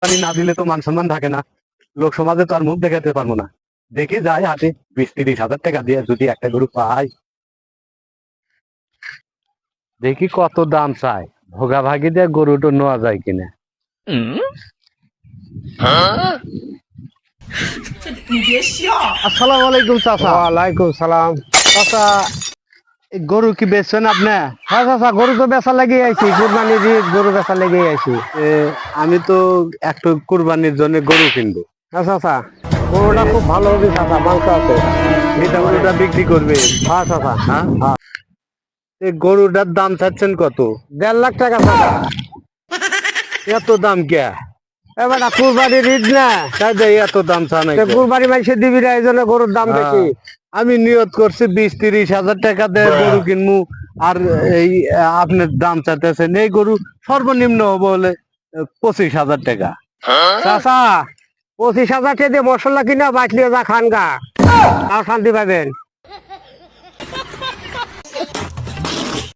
না দিলে তো মান সম্মান থাকে না, লোক সমাজে তো আর মুখ দেখাতে পারবো না। দেখি যাই হাটে 20-30 হাজার টাকা দিয়ে যদি একটা গরু পাই, দেখি কত দাম চাই, ভোগাভাগি দিয়ে গরুটা নেওয়া যায় কিনা। আসসালামু আলাইকুম চাচা। ওয়ালাইকুম সালাম। চাচা, এই গরু কি বেচছেন আপনি? হ্যাঁ চাচা, গরু তো বেচা লেগে আইছি, কুরবানির ঈদ, গরু বেচা লেগে আইছি। আমি তো একটু কুরবানির জন্য গরু কিনবো। হ্যাঁ চাচা, গরুটা খুব ভালো হবে চাচা, মাংস আছে। এটা গরুটা বিক্রি করবে? হ্যাঁ চাচা। হ্যাঁ, এই গরুটার দাম চাচ্ছেন কত? 1.5 লাখ টাকা চাচা। এত দাম কে? এবার কুরবানির ঈদ না, তাই দেয় এত দাম চা নাই? কুরবানি মাইসে দিবি না, এই জন্য গরুর দাম বেশি। আমি নিয়ত করছি 20-30 হাজার টাকা দিয়ে গরু কিনবো, আর এই আপনার দাম চাইতেছেন এই গরু সর্বনিম্ন হবো হলে 25,000 টাকা। চাচা, 25,000 টাকা দিয়ে মশলা কিনা বাঁচলিও যা খান গা, তাও শান্তি পাবেন।